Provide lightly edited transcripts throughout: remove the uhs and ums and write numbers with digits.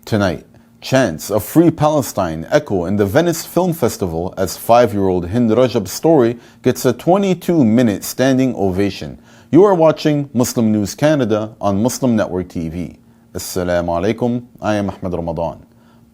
Tonight, chants of Free Palestine echo in the Venice Film Festival as 5-year-old Hind Rajab's story gets a 22-minute standing ovation. You are watching Muslim News Canada on Muslim Network TV. Assalamu alaikum, I am Ahmed Ramadan.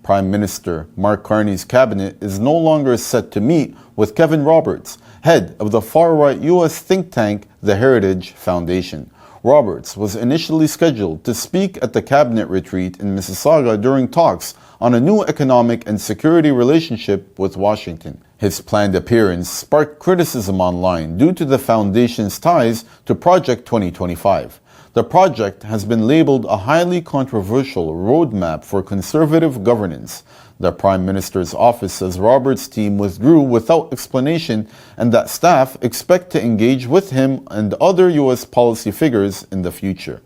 Prime Minister Mark Carney's cabinet is no longer set to meet with Kevin Roberts, head of the far-right U.S. think tank, the Heritage Foundation. Roberts was initially scheduled to speak at the cabinet retreat in Mississauga during talks on a new economic and security relationship with Washington. His planned appearance sparked criticism online due to the foundation's ties to Project 2025. The project has been labeled a highly controversial roadmap for conservative governance. The Prime Minister's office says Roberts' team withdrew without explanation and that staff expect to engage with him and other U.S. policy figures in the future.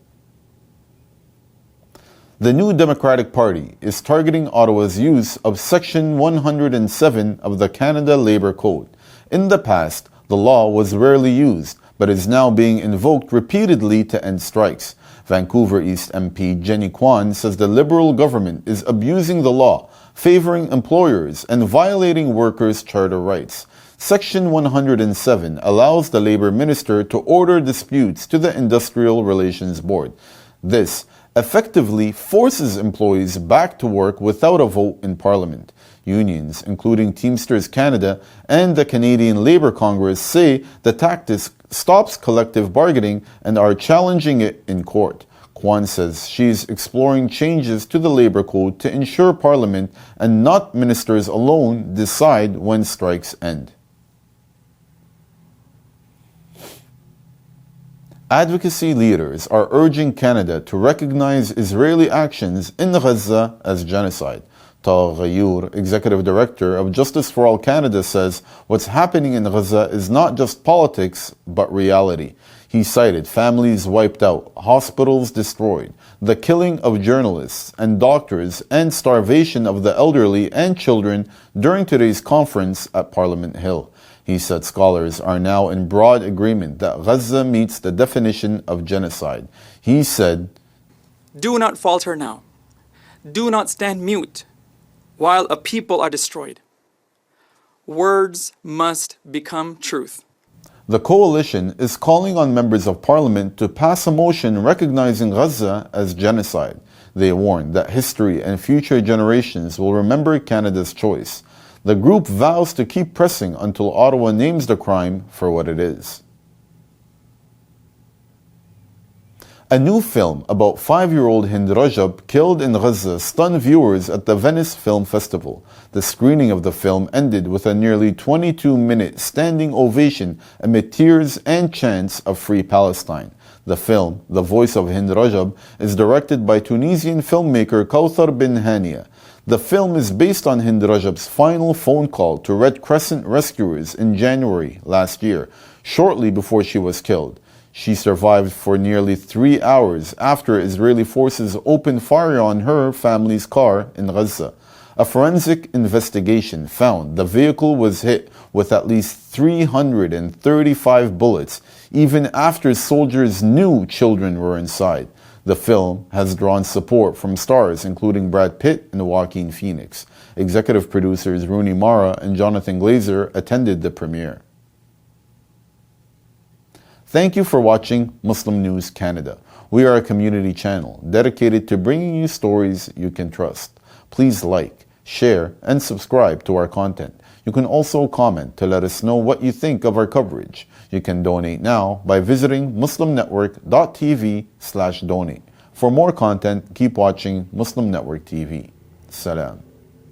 The New Democratic Party is targeting Ottawa's use of Section 107 of the Canada Labour Code. In the past, the law was rarely used, but is now being invoked repeatedly to end strikes. Vancouver East MP Jenny Kwan says the Liberal government is abusing the law, favoring employers and violating workers' charter rights. Section 107 allows the Labour Minister to order disputes to the Industrial Relations Board. This effectively forces employees back to work without a vote in Parliament. Unions, including Teamsters Canada and the Canadian Labour Congress, say the tactic stops collective bargaining and are challenging it in court. Kwan says she is exploring changes to the Labour Code to ensure Parliament and not ministers alone decide when strikes end. Advocacy leaders are urging Canada to recognize Israeli actions in Gaza as genocide. Taha Ghayur, Executive Director of Justice for All Canada, says what's happening in Gaza is not just politics, but reality. He cited families wiped out, hospitals destroyed, the killing of journalists and doctors, and starvation of the elderly and children during today's conference at Parliament Hill. He said scholars are now in broad agreement that Gaza meets the definition of genocide. He said, "Do not falter now. Do not stand mute while a people are destroyed. Words must become truth." The coalition is calling on members of parliament to pass a motion recognizing Gaza as genocide. They warn that history and future generations will remember Canada's choice. The group vows to keep pressing until Ottawa names the crime for what it is. A new film about 5-year-old Hind Rajab killed in Gaza stunned viewers at the Venice Film Festival. The screening of the film ended with a nearly 22-minute standing ovation amid tears and chants of Free Palestine. The film, The Voice of Hind Rajab, is directed by Tunisian filmmaker Kawthar bin Hania. The film is based on Hind Rajab's final phone call to Red Crescent rescuers in January last year, shortly before she was killed. She survived for nearly 3 hours after Israeli forces opened fire on her family's car in Gaza. A forensic investigation found the vehicle was hit with at least 335 bullets, even after soldiers knew children were inside. The film has drawn support from stars including Brad Pitt and Joaquin Phoenix. Executive producers Rooney Mara and Jonathan Glazer attended the premiere. Thank you for watching Muslim News Canada. We are a community channel dedicated to bringing you stories you can trust. Please like, share, and subscribe to our content. You can also comment to let us know what you think of our coverage. You can donate now by visiting muslimnetwork.tv/donate. For more content, keep watching Muslim Network TV. Salam.